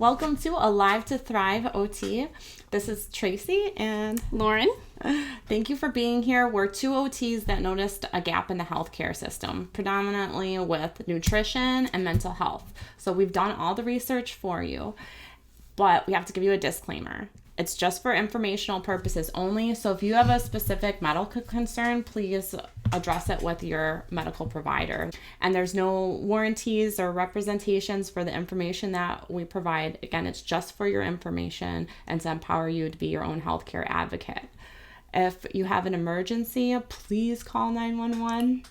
Welcome to Alive to Thrive OT. This is Tracy and Lauren. Thank you for being here. We're two OTs that noticed a gap in the healthcare system, predominantly with nutrition and mental health. So we've done all the research for you, but we have to give you a disclaimer. It's just for informational purposes only. So if you have a specific medical concern, please address it with your medical provider. And there's no warranties or representations for the information that we provide. Again, it's just for your information and to empower you to be your own healthcare advocate. If you have an emergency, please call 911.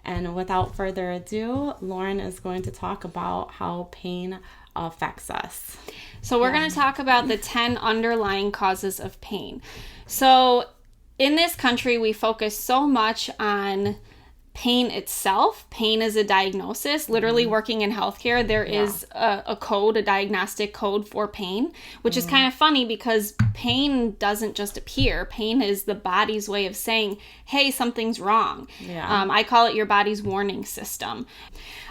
And without further ado, Lauren is going to talk about how pain affects us. So we're going to talk about the 10 underlying causes of pain. So in this country, we focus so much on pain itself. Pain is a diagnosis. Literally working in healthcare, there is a code, a diagnostic code for pain, which is kind of funny because pain doesn't just appear. Pain is the body's way of saying, hey, something's wrong. I call it your body's warning system.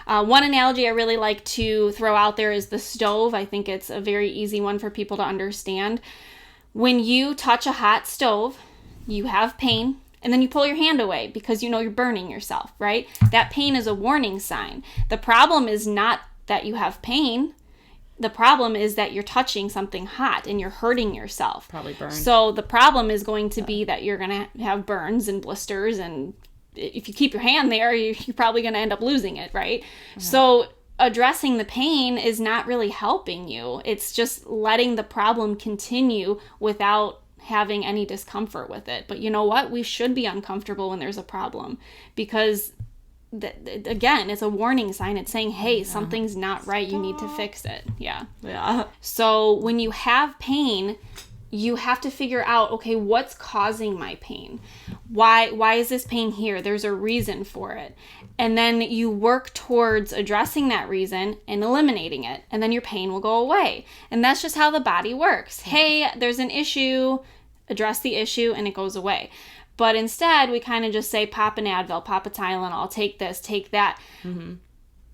One analogy I really like to throw out there is the stove. I think it's a very easy one for people to understand. When you touch a hot stove, you have pain. And then you pull your hand away because you know you're burning yourself, right? That pain is a warning sign. The problem is not that you have pain. The problem is that you're touching something hot and you're hurting yourself. Probably burned. So the problem is going to be that you're going to have burns and blisters, and if you keep your hand there, you're probably going to end up losing it, right? So addressing the pain is not really helping you. It's just letting the problem continue without having any discomfort with it. But you know what? We should be uncomfortable when there's a problem because, again, it's a warning sign. It's saying, hey, something's not right. You need to fix it. Yeah. So when you have pain, you have to figure out, okay, what's causing my pain? Why is this pain here? There's a reason for it. And then you work towards addressing that reason and eliminating it. And then your pain will go away. And that's just how the body works. Hey, there's an issue, address the issue, and it goes away. But instead, we kind of just say, pop an Advil, pop a Tylenol, take this, take that.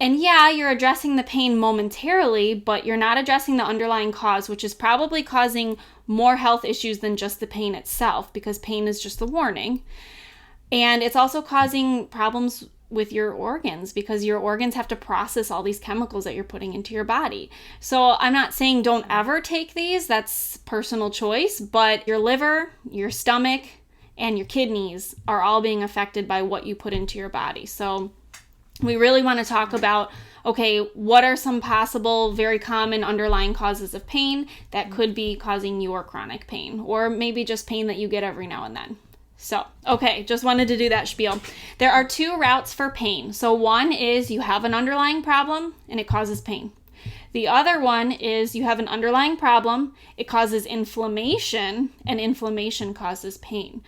And yeah, you're addressing the pain momentarily, but you're not addressing the underlying cause, which is probably causing more health issues than just the pain itself, because pain is just the warning. And it's also causing problems with your organs because your organs have to process all these chemicals that you're putting into your body. So I'm not saying don't ever take these. That's personal choice. But your liver, your stomach, and your kidneys are all being affected by what you put into your body. So we really want to talk about, okay, what are some possible, very common underlying causes of pain that could be causing your chronic pain, or maybe just pain that you get every now and then. So, okay, just wanted to do that spiel. There are two routes for pain. So one is you have an underlying problem and it causes pain. The other one is you have an underlying problem, it causes inflammation, and inflammation causes pain.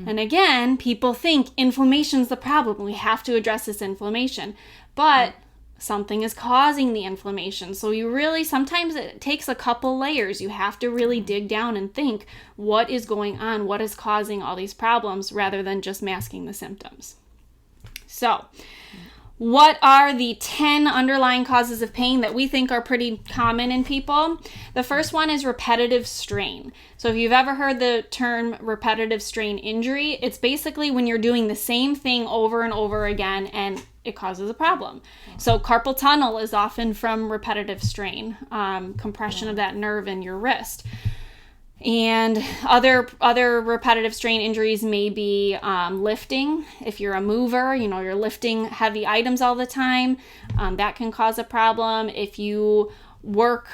And again, people think inflammation's the problem. We have to address this inflammation. But something is causing the inflammation. So you really, sometimes it takes a couple layers. You have to really dig down and think, what is going on? What is causing all these problems rather than just masking the symptoms? So what are the 10 underlying causes of pain that we think are pretty common in people? The first one is repetitive strain. So if you've ever heard the term repetitive strain injury, it's basically when you're doing the same thing over and over again and it causes a problem. So carpal tunnel is often from repetitive strain, compression of that nerve in your wrist. And other repetitive strain injuries may be lifting. If you're a mover, you're lifting heavy items all the time, that can cause a problem. If you work,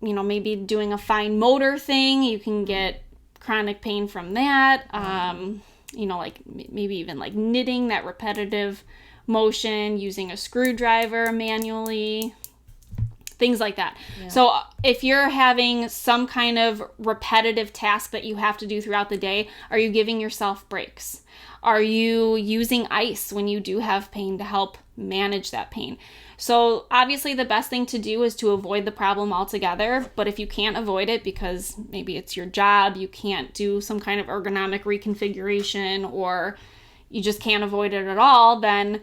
maybe doing a fine motor thing, you can get chronic pain from that. Like maybe even like knitting, that repetitive motion, using a screwdriver manually, things like that. So if you're having some kind of repetitive task that you have to do throughout the day, are you giving yourself breaks? Are you using ice when you do have pain to help manage that pain? So obviously the best thing to do is to avoid the problem altogether. But if you can't avoid it because maybe it's your job, you can't do some kind of ergonomic reconfiguration, or you just can't avoid it at all, then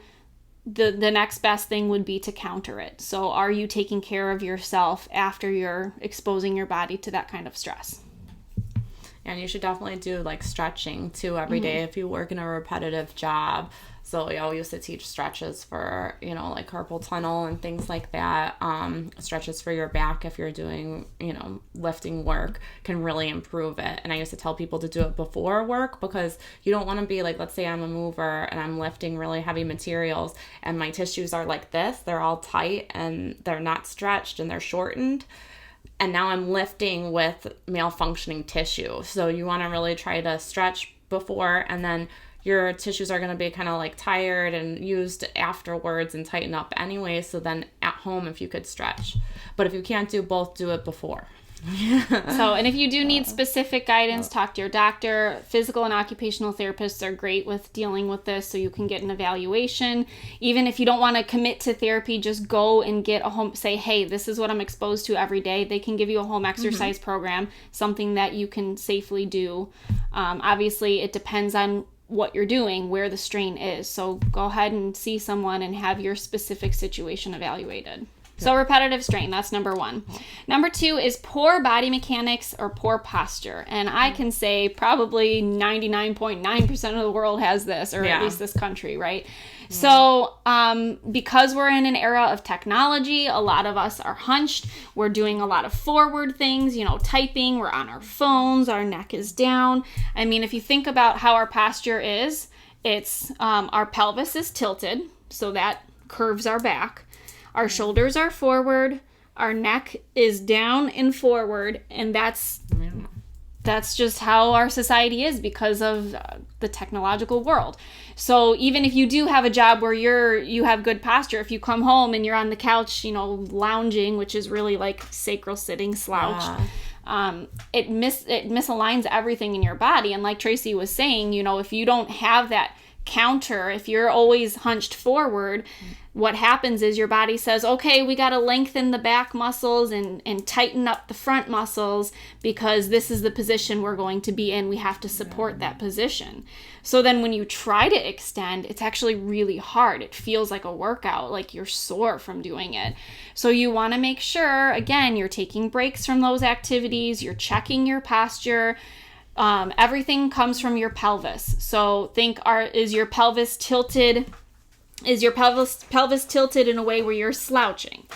the next best thing would be to counter it. So are you taking care of yourself after you're exposing your body to that kind of stress? And you should definitely do like stretching too every day if you work in a repetitive job. So we used to teach stretches for, like carpal tunnel and things like that. Stretches for your back if you're doing, lifting work can really improve it. And I used to tell people to do it before work because you don't want to be like, let's say I'm a mover and I'm lifting really heavy materials and my tissues are like this. They're all tight and they're not stretched and they're shortened. And now I'm lifting with malfunctioning tissue. So you want to really try to stretch before, and then your tissues are going to be kind of like tired and used afterwards and tighten up anyway. So then at home, if you could stretch. But if you can't do both, do it before. And if you do need specific guidance, talk to your doctor. Physical and occupational therapists are great with dealing with this, so you can get an evaluation. Even if you don't want to commit to therapy, just go and get a home, say, hey, this is what I'm exposed to every day. They can give you a home exercise program, something that you can safely do. Obviously, it depends on what you're doing, where the strain is. So go ahead and see someone and have your specific situation evaluated. So repetitive strain, that's number one. Number two is poor body mechanics or poor posture. And I can say probably 99.9% of the world has this, or at least this country, right? So because we're in an era of technology, a lot of us are hunched. We're doing a lot of forward things, typing. We're on our phones. Our neck is down. I mean, if you think about how our posture is, it's our pelvis is tilted, so that curves our back. Our shoulders are forward, our neck is down and forward, and that's just how our society is because of the technological world. So even if you do have a job where you have good posture, if you come home and you're on the couch, lounging, which is really like sacral sitting slouch, it misaligns everything in your body. And like Tracy was saying, if you don't have that counter, if you're always hunched forward, what happens is your body says, okay, we got to lengthen the back muscles and tighten up the front muscles because this is the position we're going to be in. We have to support that position. So then when you try to extend, it's actually really hard. It feels like a workout, like you're sore from doing it. So you want to make sure, again, you're taking breaks from those activities, you're checking your posture. Everything comes from your pelvis. So think, is your pelvis tilted? Is your pelvis tilted in a way where you're slouching?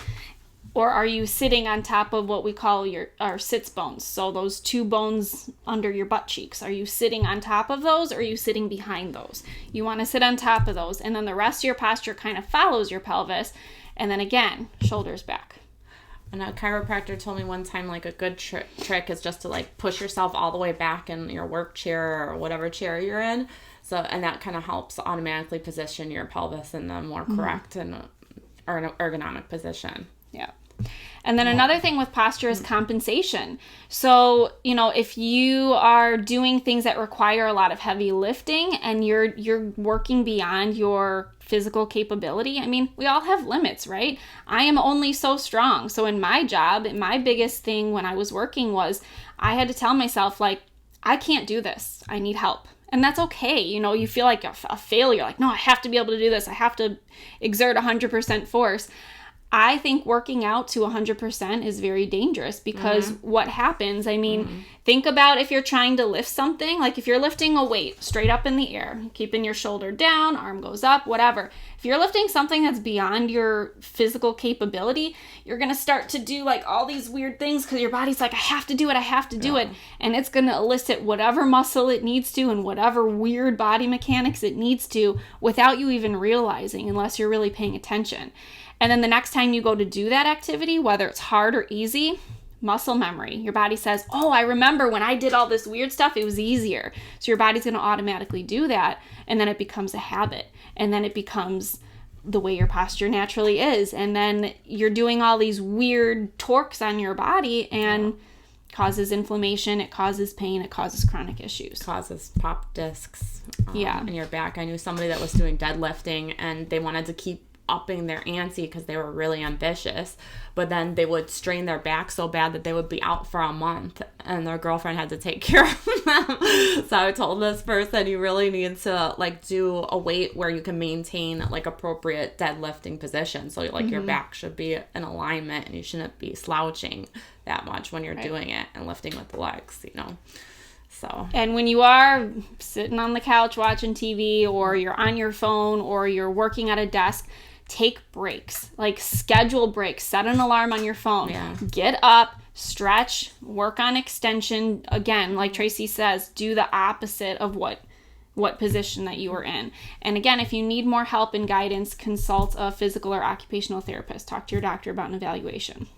Or are you sitting on top of what we call our sits bones? So those two bones under your butt cheeks. Are you sitting on top of those or are you sitting behind those? You want to sit on top of those. And then the rest of your posture kind of follows your pelvis. And then again, shoulders back. And a chiropractor told me one time, like, a good trick is just to, like, push yourself all the way back in your work chair or whatever chair you're in. So, and that kind of helps automatically position your pelvis in the more correct and ergonomic position. Yeah. And then another thing with posture is compensation. So, if you are doing things that require a lot of heavy lifting and you're working beyond your physical capability, I mean, we all have limits, right? I am only so strong. So in my job, my biggest thing when I was working was I had to tell myself, like, I can't do this. I need help. And that's okay. You feel like a failure. Like, no, I have to be able to do this. I have to exert 100% force. I think working out to 100% is very dangerous because what happens, I mean, think about if you're trying to lift something, like if you're lifting a weight straight up in the air, keeping your shoulder down, arm goes up, whatever. If you're lifting something that's beyond your physical capability, you're going to start to do like all these weird things because your body's like, I have to do it. And it's going to elicit whatever muscle it needs to and whatever weird body mechanics it needs to without you even realizing, unless you're really paying attention. And then the next time you go to do that activity, whether it's hard or easy, muscle memory. Your body says, oh, I remember when I did all this weird stuff, it was easier. So your body's going to automatically do that. And then it becomes a habit. And then it becomes the way your posture naturally is. And then you're doing all these weird torques on your body and causes inflammation. It causes pain. It causes chronic issues. Causes pop discs in your back. I knew somebody that was doing deadlifting and they wanted to keep upping their ante because they were really ambitious. But then they would strain their back so bad that they would be out for a month, and their girlfriend had to take care of them. So I told this person, you really need to like do a weight where you can maintain like appropriate deadlifting position. So like your back should be in alignment, and you shouldn't be slouching that much when you're doing it and lifting with the legs, you know. So. And when you are sitting on the couch watching TV, or you're on your phone, or you're working at a desk, take breaks. Like schedule breaks. Set an alarm on your phone. Yeah. Get up, stretch, work on extension. Again, like Tracy says, do the opposite of what position that you are in. And again, if you need more help and guidance, consult a physical or occupational therapist. Talk to your doctor about an evaluation.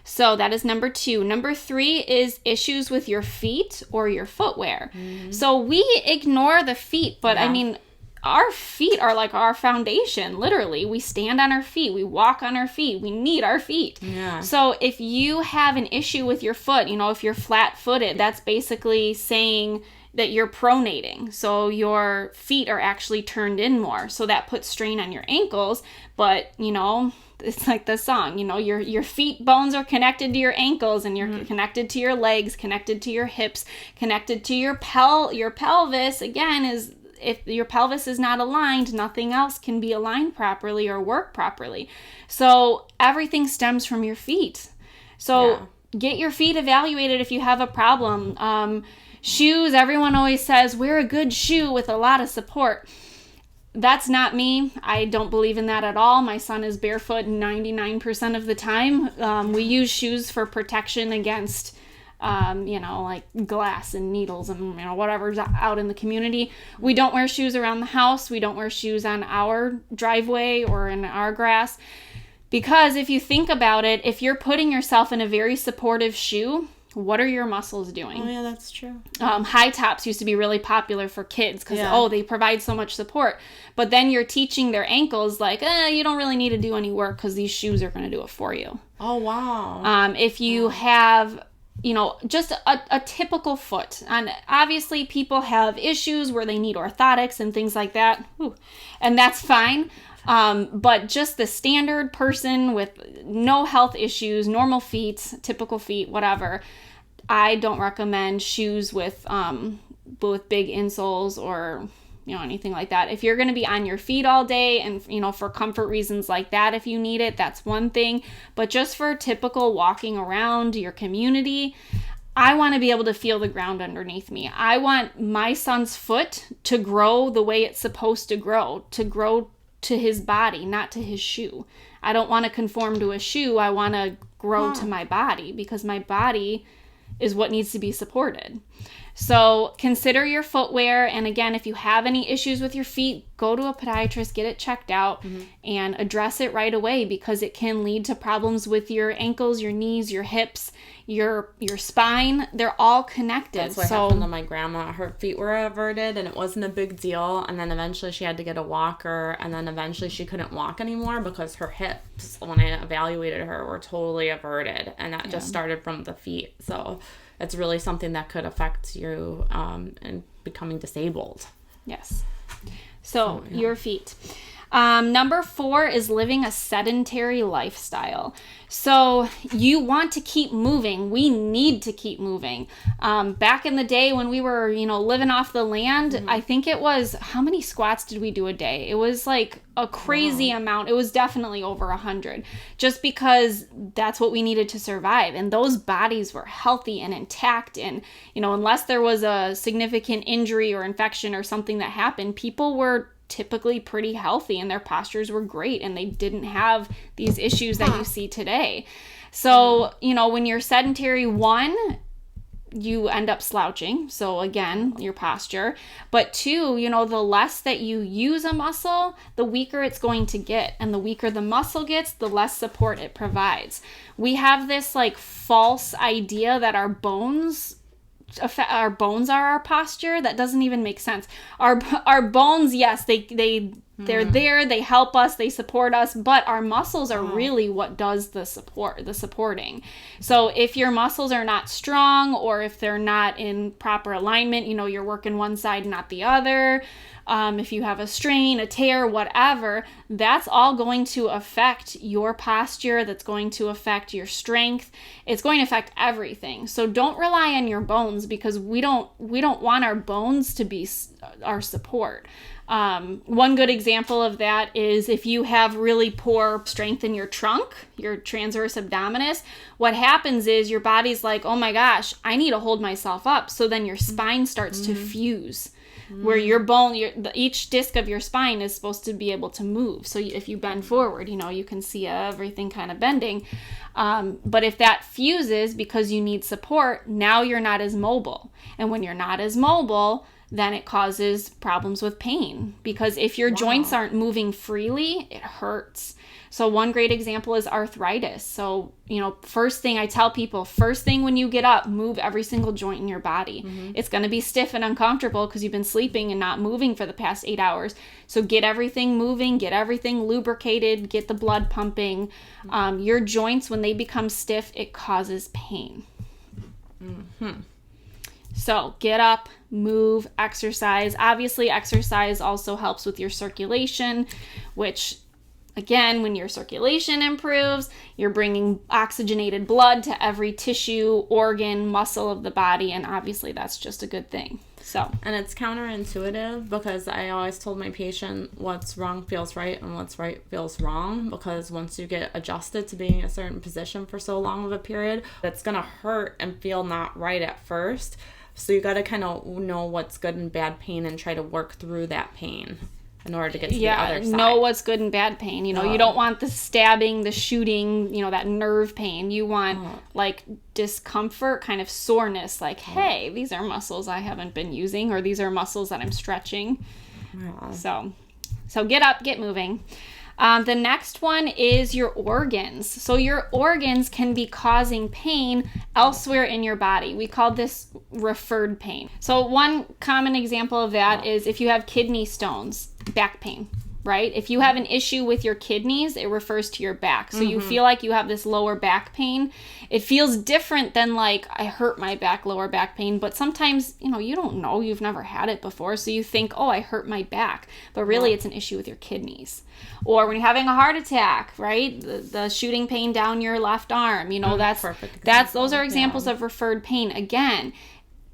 So that is number 2. Number 3 is issues with your feet or your footwear. So we ignore the feet, but I mean, our feet are like our foundation, literally. We stand on our feet. We walk on our feet. We need our feet. Yeah. So if you have an issue with your foot, you know, if you're flat-footed, that's basically saying that you're pronating. So your feet are actually turned in more. So that puts strain on your ankles. But, you know, it's like the song, you know, your feet bones are connected to your ankles, and you're connected to your legs, connected to your hips, connected to your pelvis. Again, is if your pelvis is not aligned, nothing else can be aligned properly or work properly. So everything stems from your feet. So get your feet evaluated if you have a problem. Shoes, everyone always says, wear a good shoe with a lot of support. That's not me. I don't believe in that at all. My son is barefoot 99% of the time. We use shoes for protection against you know, like glass and needles and, you know, whatever's out in the community. We don't wear shoes around the house. We don't wear shoes on our driveway or in our grass. Because if you think about it, if you're putting yourself in a very supportive shoe, what are your muscles doing? Oh, yeah, that's true. High tops used to be really popular for kids because, they provide so much support. But then you're teaching their ankles, like, you don't really need to do any work because these shoes are going to do it for you. Oh, wow. If you have, you know, just a typical foot. And obviously people have issues where they need orthotics and things like that. And that's fine. But just the standard person with no health issues, normal feet, typical feet, whatever, I don't recommend shoes with big insoles or, you know, anything like that. If you're going to be on your feet all day and, you know, for comfort reasons like that, if you need it, that's one thing. But just for typical walking around your community, I want to be able to feel the ground underneath me. I want my son's foot to grow the way it's supposed to grow to his body, not to his shoe. I don't want to conform to a shoe. I want to grow to my body, because my body is what needs to be supported. So consider your footwear. And again, if you have any issues with your feet, go to a podiatrist, get it checked out, and address it right away, because it can lead to problems with your ankles, your knees, your hips, your spine. They're all connected. That's what happened to my grandma. Her feet were everted and it wasn't a big deal. And then eventually she had to get a walker, and then eventually she couldn't walk anymore because her hips, when I evaluated her, were totally everted. And that just started from the feet. So it's really something that could affect you in becoming disabled. Yes. So your feet. Number 4 is living a sedentary lifestyle. So you want to keep moving. We need to keep moving. Back in the day when we were, you know, living off the land, I think it was, how many squats did we do a day? It was like a crazy amount. It was definitely over 100, just because that's what we needed to survive. And those bodies were healthy and intact. And, you know, unless there was a significant injury or infection or something that happened, people were typically pretty healthy and their postures were great, and they didn't have these issues that you see today. So, you know, when you're sedentary, one, you end up slouching. So again, your posture. But 2, you know, the less that you use a muscle, the weaker it's going to get. And the weaker the muscle gets, the less support it provides. We have this like false idea that our bones are our posture. That doesn't even make sense. Our bones, yes, they They're there, they help us, they support us, but our muscles are really what does the supporting. So if your muscles are not strong, or if they're not in proper alignment, you're working one side, not the other, if you have a strain, a tear, whatever, that's all going to affect your posture, that's going to affect your strength, it's going to affect everything. So don't rely on your bones, because we don't want our bones to be our support. One good example of that is if you have really poor strength in your trunk, your transverse abdominis, what happens is your body's like, oh my gosh, I need to hold myself up. So then your spine starts to fuse, where your bone, each disc of your spine is supposed to be able to move. So if you bend forward, you can see everything kind of bending. But if that fuses because you need support, now you're not as mobile. And when you're not as mobile, then it causes problems with pain, because if your joints aren't moving freely, it hurts. So one great example is arthritis. So, first thing I tell people, first thing when you get up, move every single joint in your body. It's going to be stiff and uncomfortable because you've been sleeping and not moving for the past 8 hours. So get everything moving, get everything lubricated, get the blood pumping. Your joints, when they become stiff, it causes pain. So get up, move, exercise. Obviously, exercise also helps with your circulation, which, again, when your circulation improves, you're bringing oxygenated blood to every tissue, organ, muscle of the body, and obviously that's just a good thing. And it's counterintuitive, because I always told my patient what's wrong feels right and what's right feels wrong, because once you get adjusted to being in a certain position for so long of a period, it's going to hurt and feel not right at first. So you got to kind of know what's good and bad pain and try to work through that pain in order to get to the other side. Know what's good and bad pain. You don't want the stabbing, the shooting, that nerve pain. You want like discomfort, kind of soreness, like, hey, these are muscles I haven't been using, or these are muscles that I'm stretching. So get up, get moving. The next one is your organs. So your organs can be causing pain elsewhere in your body. We call this referred pain. So one common example of that is if you have kidney stones, back pain, right? If you have an issue with your kidneys, it refers to your back. So you feel like you have this lower back pain. It feels different than like, I hurt my back, lower back pain. But sometimes, you don't know. You've never had it before. So you think, oh, I hurt my back. But really, it's an issue with your kidneys. Or when you're having a heart attack, right? The shooting pain down your left arm, those are examples of referred pain. Again,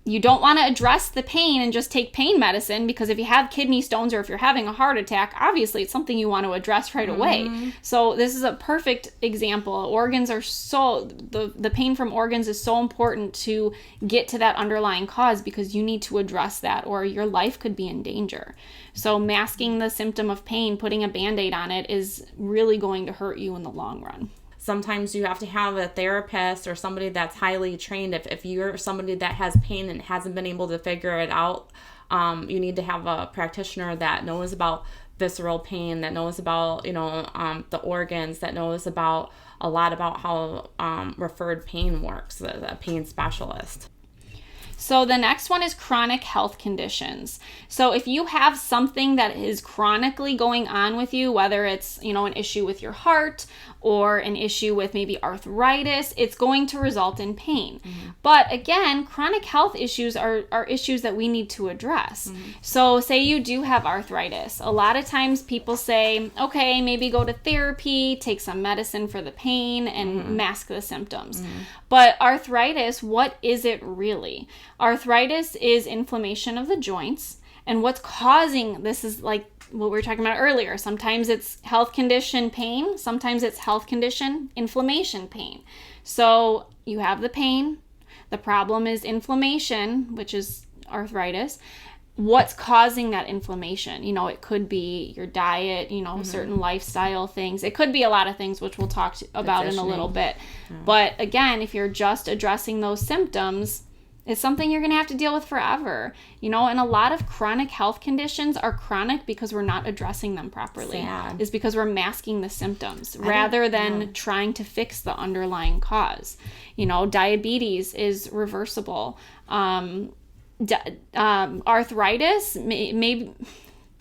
you don't want to address the pain and just take pain medicine, because if you have kidney stones or if you're having a heart attack, obviously it's something you want to address right away. So this is a perfect example. Organs are the pain from organs is so important to get to that underlying cause, because you need to address that or your life could be in danger. So masking the symptom of pain, putting a Band-Aid on it, is really going to hurt you in the long run. Sometimes you have to have a therapist or somebody that's highly trained. If you're somebody that has pain and hasn't been able to figure it out, you need to have a practitioner that knows about visceral pain, that knows about, the organs, that knows about a lot about how referred pain works, a pain specialist. So the next one is chronic health conditions. So if you have something that is chronically going on with you, whether it's, an issue with your heart or an issue with maybe arthritis, it's going to result in pain. But again, chronic health issues are issues that we need to address. So say you do have arthritis. A lot of times people say, okay, maybe go to therapy, take some medicine for the pain, and mask the symptoms. But arthritis, what is it really? Arthritis is inflammation of the joints, and what's causing this is like what we were talking about earlier. Sometimes it's health condition pain, sometimes it's health condition inflammation pain. So you have the pain, the problem is inflammation, which is arthritis. What's causing that inflammation? It could be your diet, certain lifestyle things. It could be a lot of things, which we'll talk about in a little bit. But again, if you're just addressing those symptoms, it's something you're going to have to deal with forever. And a lot of chronic health conditions are chronic because we're not addressing them properly. Sad. Is because we're masking the symptoms rather than trying to fix the underlying cause. Diabetes is reversible. Arthritis, maybe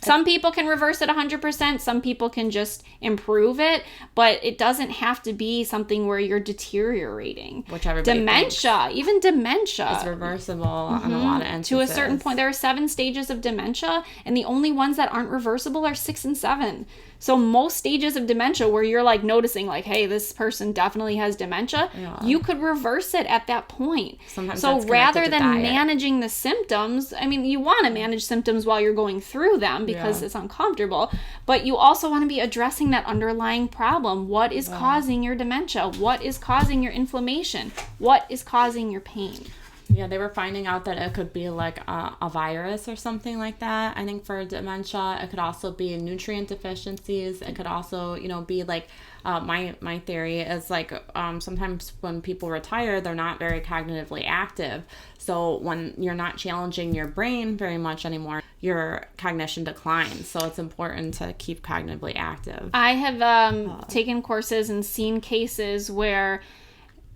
Some people can reverse it 100%. Some people can just improve it, but it doesn't have to be something where you're deteriorating. Which everybody dementia, even dementia, is reversible on a lot of instances. To a certain point. There are 7 stages of dementia, and the only ones that aren't reversible are 6 and 7. So most stages of dementia where you're like noticing like, hey, this person definitely has dementia, you could reverse it at that point. Sometimes so rather than diet. managing the symptoms, I mean, you want to manage symptoms while you're going through them because it's uncomfortable, but you also want to be addressing that underlying problem. What is causing your dementia? What is causing your inflammation? What is causing your pain? Yeah, they were finding out that it could be like a virus or something like that. I think for dementia, it could also be nutrient deficiencies. It could also, be like, my theory is like, sometimes when people retire, they're not very cognitively active. So when you're not challenging your brain very much anymore, your cognition declines. So it's important to keep cognitively active. I have taken courses and seen cases where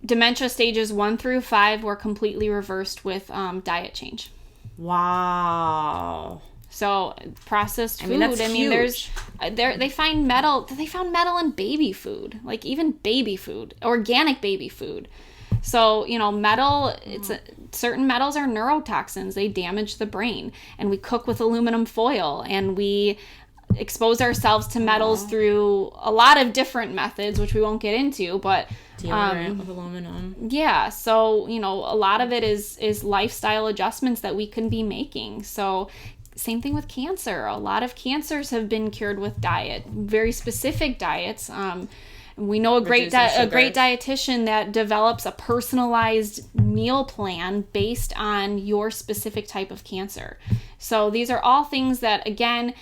dementia stages 1 through 5 were completely reversed with diet change. Wow. So processed food. That's huge. They found metal in baby food, like even baby food, organic baby food. So, metal, certain metals are neurotoxins. They damage the brain. And we cook with aluminum foil, and we expose ourselves to metals through a lot of different methods, which we won't get into, but deodorant with aluminum. Yeah, so a lot of it is lifestyle adjustments that we can be making. So same thing with cancer. A lot of cancers have been cured with diet, very specific diets. We know a great dietitian that develops a personalized meal plan based on your specific type of cancer. So these are all things that, again,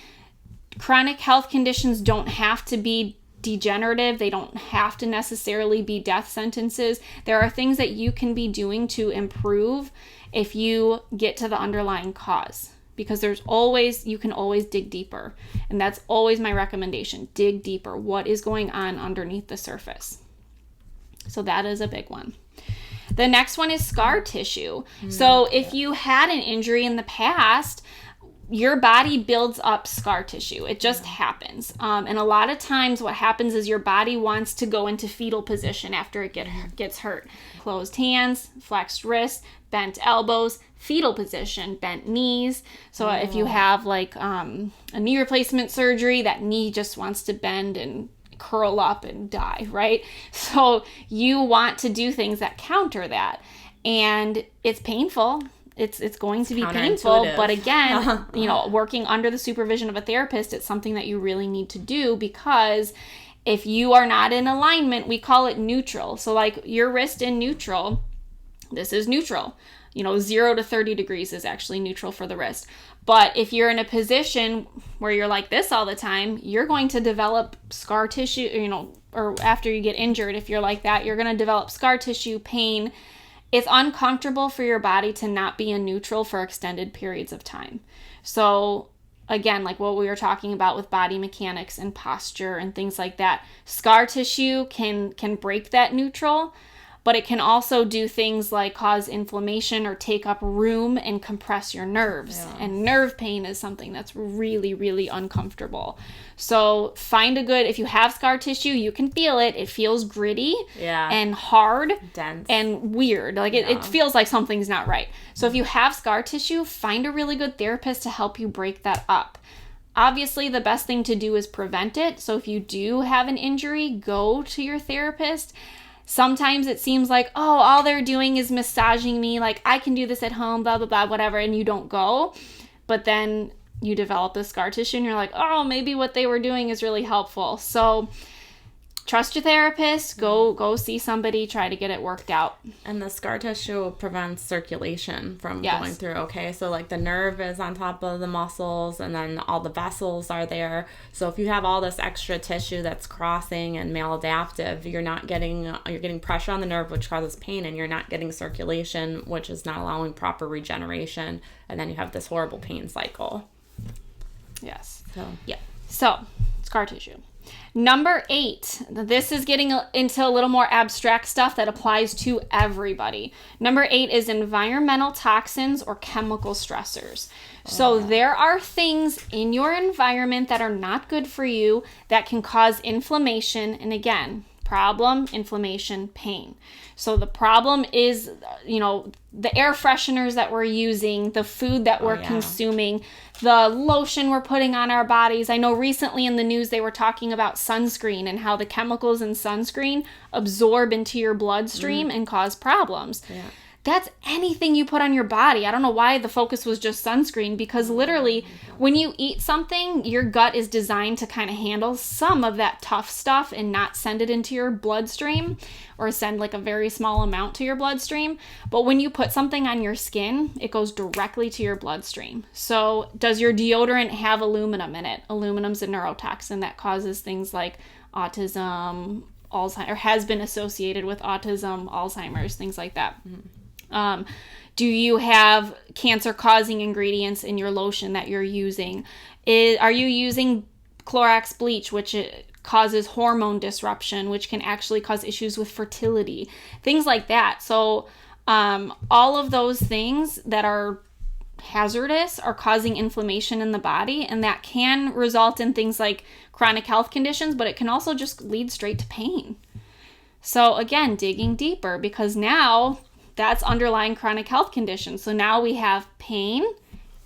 chronic health conditions don't have to be degenerative. They don't have to necessarily be death sentences. There are things that you can be doing to improve if you get to the underlying cause, because you can always dig deeper. And that's always my recommendation. Dig deeper. What is going on underneath the surface? So that is a big one. The next one is scar tissue. So if you had an injury in the past, your body builds up scar tissue. It just happens. And a lot of times what happens is your body wants to go into fetal position after it gets hurt. Closed hands, flexed wrists, bent elbows, fetal position, bent knees. So if you have like a knee replacement surgery, that knee just wants to bend and curl up and die, right? So you want to do things that counter that. And it's painful. It's going to be painful, but again, working under the supervision of a therapist, it's something that you really need to do, because if you are not in alignment, we call it neutral. So like your wrist in neutral, this is neutral. 0 to 30 degrees is actually neutral for the wrist. But if you're in a position where you're like this all the time, you're going to develop scar tissue, or after you get injured, if you're like that, you're going to develop scar tissue, pain. It's uncomfortable for your body to not be in neutral for extended periods of time. So again, like what we were talking about with body mechanics and posture and things like that, scar tissue can break that neutral, but it can also do things like cause inflammation or take up room and compress your nerves. Yeah. And nerve pain is something that's really, really uncomfortable. So if you have scar tissue, you can feel it. It feels gritty and hard, dense, and weird. Like it feels like something's not right. So if you have scar tissue, find a really good therapist to help you break that up. Obviously, the best thing to do is prevent it. So if you do have an injury, go to your therapist. Sometimes it seems like, all they're doing is massaging me, like I can do this at home, blah, blah, blah, whatever, and you don't go. But then you develop the scar tissue and you're like, maybe what they were doing is really helpful. So trust your therapist, go see somebody, try to get it worked out. And the scar tissue prevents circulation from going through, okay? So like the nerve is on top of the muscles, and then all the vessels are there. So if you have all this extra tissue that's crossing and maladaptive, you're getting pressure on the nerve, which causes pain, and you're not getting circulation, which is not allowing proper regeneration. And then you have this horrible pain cycle. Yes. So, yeah. So, scar tissue. Number 8, this is getting into a little more abstract stuff that applies to everybody. Number 8 is environmental toxins or chemical stressors. So there are things in your environment that are not good for you that can cause inflammation. And again, problem, inflammation, pain. So the problem is, the air fresheners that we're using, the food that we're consuming, the lotion we're putting on our bodies. I know recently in the news they were talking about sunscreen and how the chemicals in sunscreen absorb into your bloodstream and cause problems. Yeah. That's anything you put on your body. I don't know why the focus was just sunscreen, because literally when you eat something, your gut is designed to kind of handle some of that tough stuff and not send it into your bloodstream, or send like a very small amount to your bloodstream. But when you put something on your skin, it goes directly to your bloodstream. So does your deodorant have aluminum in it? Aluminum's a neurotoxin that causes things like autism, Alzheimer's, or has been associated with autism, Alzheimer's, things like that. Do you have cancer-causing ingredients in your lotion that you're using? Are you using Clorox bleach, which causes hormone disruption, which can actually cause issues with fertility? Things like that. So all of those things that are hazardous are causing inflammation in the body, and that can result in things like chronic health conditions, but it can also just lead straight to pain. So again, digging deeper, because now that's underlying chronic health conditions. So now we have pain,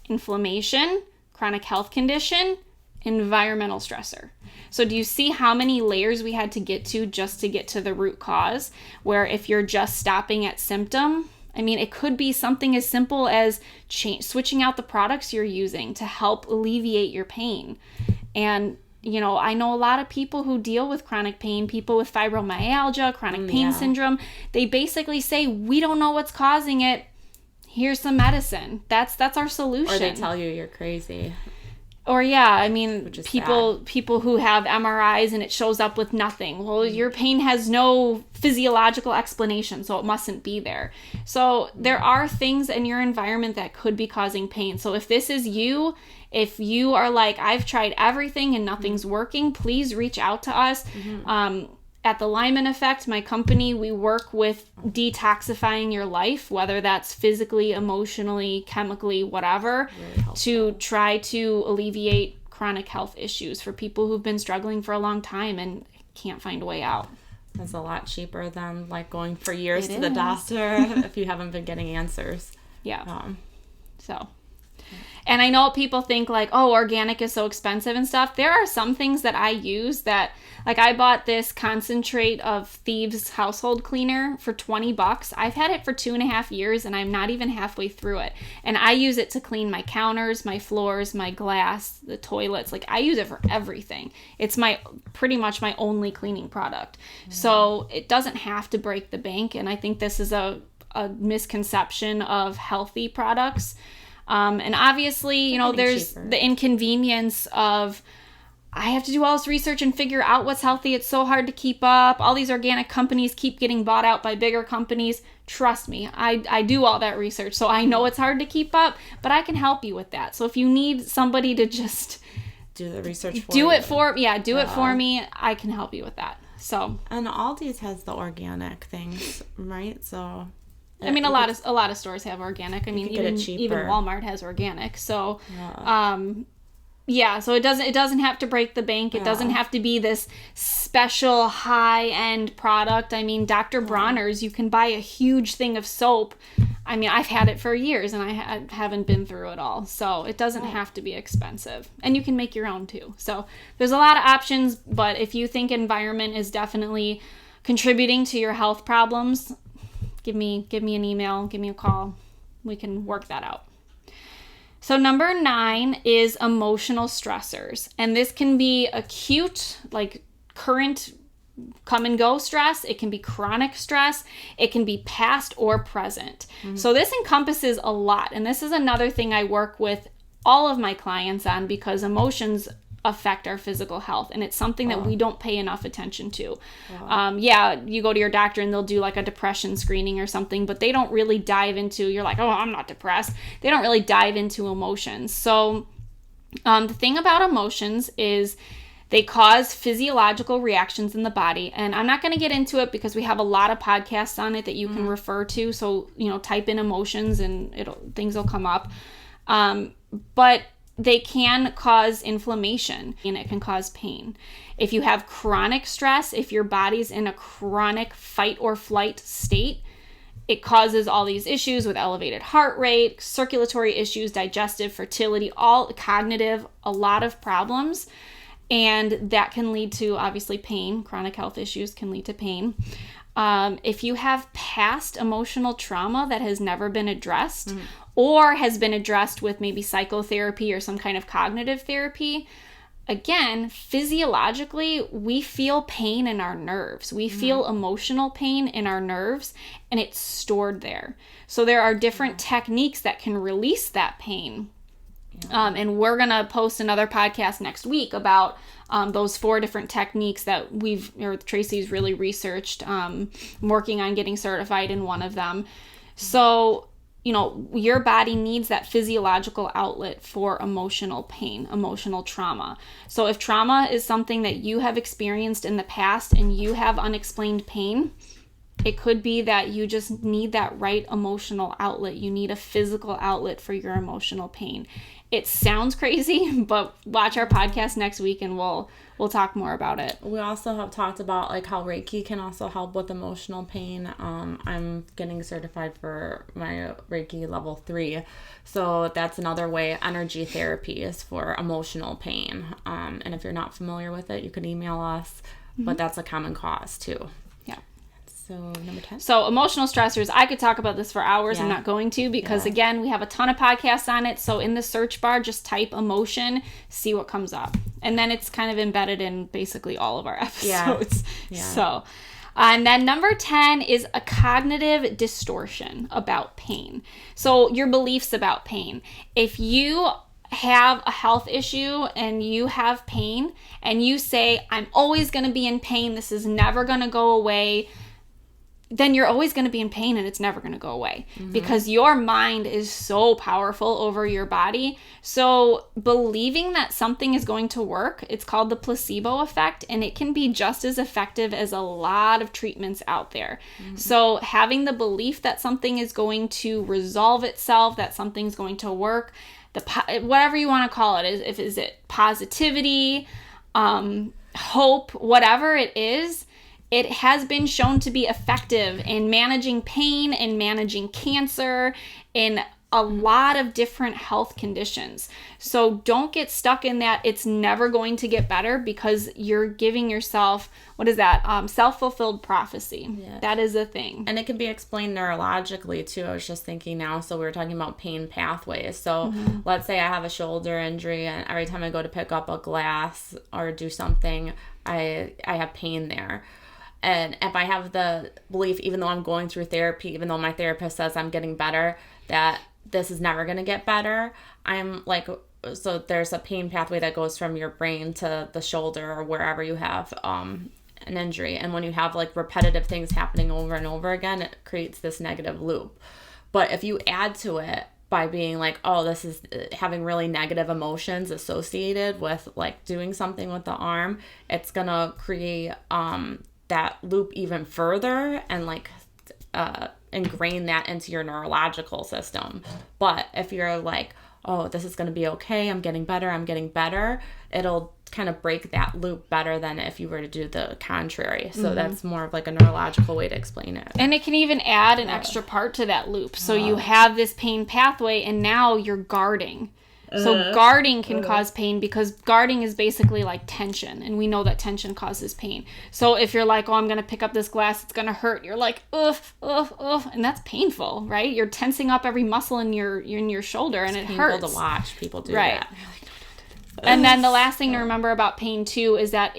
inflammation, chronic health condition, environmental stressor. So do you see how many layers we had to get to just to get to the root cause? Where if you're just stopping at symptom, it could be something as simple as switching out the products you're using to help alleviate your pain. And I know a lot of people who deal with chronic pain, people with fibromyalgia, chronic pain syndrome, they basically say, we don't know what's causing it. Here's some medicine. That's our solution. Or they tell you you're crazy. Or people who have MRIs and it shows up with nothing. Well, your pain has no physiological explanation, so it mustn't be there. So there are things in your environment that could be causing pain. So if this is you, if you are like, I've tried everything and nothing's working, please reach out to us. At the Lyman Effect, my company, we work with detoxifying your life, whether that's physically, emotionally, chemically, whatever, to try to alleviate chronic health issues for people who've been struggling for a long time and can't find a way out. That's a lot cheaper than like going for years to the doctor if you haven't been getting answers. Yeah. And I know people think like, oh, organic is so expensive and stuff. There are some things that I use that, like I bought this concentrate of Thieves household cleaner for $20. I've had it for 2.5 years and I'm not even halfway through it. And I use it to clean my counters, my floors, my glass, the toilets. Like I use it for everything. It's pretty much my only cleaning product. So it doesn't have to break the bank. And I think this is a misconception of healthy products. And obviously, there's cheaper. The inconvenience of, I have to do all this research and figure out what's healthy. It's so hard to keep up. All these organic companies keep getting bought out by bigger companies. Trust me, I do all that research. So I know it's hard to keep up, but I can help you with that. So if you need somebody to just do the research for do it for me, I can help you with that. So, and Aldi's has the organic things, right? So a lot of stores have organic. Even Walmart has organic. So, so it doesn't have to break the bank. It doesn't have to be this special high-end product. Dr. Bronner's, you can buy a huge thing of soap. I've had it for years and I haven't been through it all. So it doesn't have to be expensive. And you can make your own too. So there's a lot of options, but if you think environment is definitely contributing to your health problems, give me an email, give me a call. We can work that out. So number 9 is emotional stressors. And this can be acute, like current come and go stress. It can be chronic stress. It can be past or present. Mm-hmm. So this encompasses a lot. And this is another thing I work with all of my clients on, because emotions affect our physical health, and it's something that we don't pay enough attention to. You go to your doctor and they'll do like a depression screening or something, but they don't really dive into, you're like, oh, I'm not depressed. They don't really dive into emotions. So the thing about emotions is They cause physiological reactions in the body. And I'm not going to get into it because we have a lot of podcasts on it that you can refer to. So, type in emotions and things will come up. But they can cause inflammation and it can cause pain. If you have chronic stress, if your body's in a chronic fight or flight state, it causes all these issues with elevated heart rate, circulatory issues, digestive, fertility, all cognitive, a lot of problems. And that can lead to, obviously, pain. Chronic health issues can lead to pain. If you have past emotional trauma that has never been addressed or has been addressed with maybe psychotherapy or some kind of cognitive therapy, again, physiologically, we feel pain in our nerves. We feel emotional pain in our nerves, and it's stored there. So there are different techniques that can release that pain. And we're going to post another podcast next week about those 4 different techniques that Tracy's really researched. I'm working on getting certified in one of them. So, your body needs that physiological outlet for emotional pain, emotional trauma. So if trauma is something that you have experienced in the past and you have unexplained pain, it could be that you just need that right emotional outlet. You need a physical outlet for your emotional pain. It sounds crazy, but watch our podcast next week and we'll talk more about it. We also have talked about how Reiki can also help with emotional pain. I'm getting certified for my Reiki level 3. So that's another way. Energy therapy is for emotional pain. And if you're not familiar with it, you can email us, but that's a common cause too. So number 10. So emotional stressors, I could talk about this for hours. I'm not going to because again, we have a ton of podcasts on it. So in the search bar, just type emotion, see what comes up. And then it's kind of embedded in basically all of our episodes. So, and then number 10 is a cognitive distortion about pain. So your beliefs about pain. If you have a health issue and you have pain and you say, I'm always going to be in pain, this is never going to go away, then you're always going to be in pain and it's never going to go away because your mind is so powerful over your body. So believing that something is going to work, it's called the placebo effect, and it can be just as effective as a lot of treatments out there. So having the belief that something is going to resolve itself, that something's going to work, whatever you want to call it, is it positivity, hope, whatever it is, it has been shown to be effective in managing pain and managing cancer in a lot of different health conditions. So don't get stuck in that it's never going to get better because you're giving yourself, self-fulfilled prophecy. Yes. That is a thing. And it can be explained neurologically too. I was just thinking now, so we were talking about pain pathways. So let's say I have a shoulder injury and every time I go to pick up a glass or do something, I have pain there. And if I have the belief, even though I'm going through therapy, even though my therapist says I'm getting better, that this is never going to get better, so there's a pain pathway that goes from your brain to the shoulder or wherever you have an injury. And when you have repetitive things happening over and over again, it creates this negative loop. But if you add to it by being this is having really negative emotions associated with doing something with the arm, it's going to create that loop even further and ingrain that into your neurological system. But if you're this is going to be okay, I'm getting better, it'll kind of break that loop better than if you were to do the contrary. So that's more of a neurological way to explain it. And it can even add an extra part to that loop. So you have this pain pathway and now you're guarding. So guarding can cause pain because guarding is basically tension, and we know that tension causes pain. So if you're I'm going to pick up this glass, it's going to hurt. You're and that's painful, right? You're tensing up every muscle in your shoulder, and it hurts. It's painful to watch people do that. And then the last thing to remember about pain too is that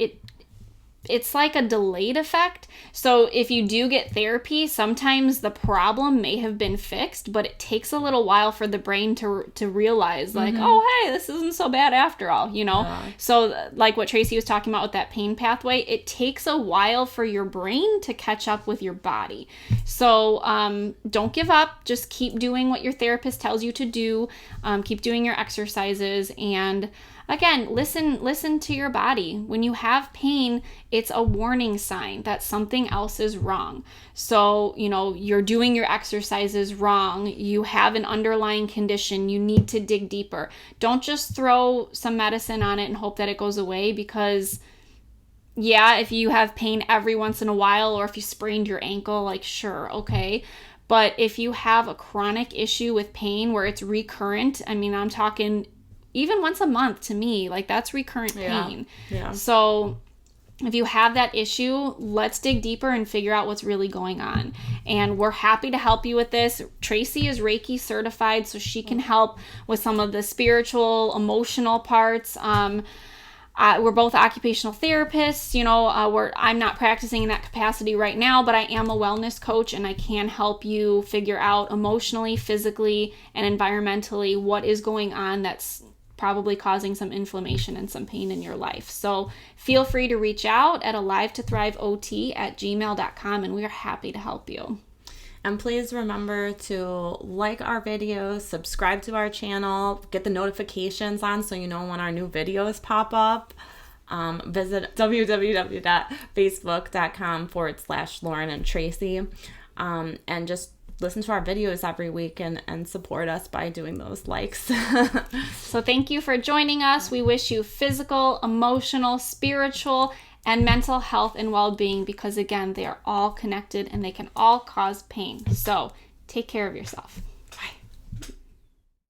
it's like a delayed effect. So if you do get therapy, sometimes the problem may have been fixed, but it takes a little while for the brain to realize oh, hey, this isn't so bad after all, So what Tracy was talking about with that pain pathway, it takes a while for your brain to catch up with your body. So don't give up. Just keep doing what your therapist tells you to do. Keep doing your exercises and again, listen to your body. When you have pain, it's a warning sign that something else is wrong. So, you're doing your exercises wrong. You have an underlying condition. You need to dig deeper. Don't just throw some medicine on it and hope that it goes away, because if you have pain every once in a while, or if you sprained your ankle, like, sure, okay. But if you have a chronic issue with pain where it's recurrent, I mean, I'm talking even once a month, to me, like, that's recurrent pain. Yeah. So if you have that issue, let's dig deeper and figure out what's really going on. And we're happy to help you with this. Tracy is Reiki certified, so she can help with some of the spiritual, emotional parts. We're both occupational therapists. I'm not practicing in that capacity right now, but I am a wellness coach, and I can help you figure out emotionally, physically, and environmentally what is going on that's probably causing some inflammation and some pain in your life. So feel free to reach out at alive2thriveot@gmail.com, and we are happy to help you. And please remember to like our videos, subscribe to our channel, get the notifications on so you know when our new videos pop up. Visit www.facebook.com/Lauren and Tracy. And just listen to our videos every week and support us by doing those likes. So thank you for joining us. We wish you physical, emotional, spiritual, and mental health and well-being, because again, they are all connected and they can all cause pain. So take care of yourself.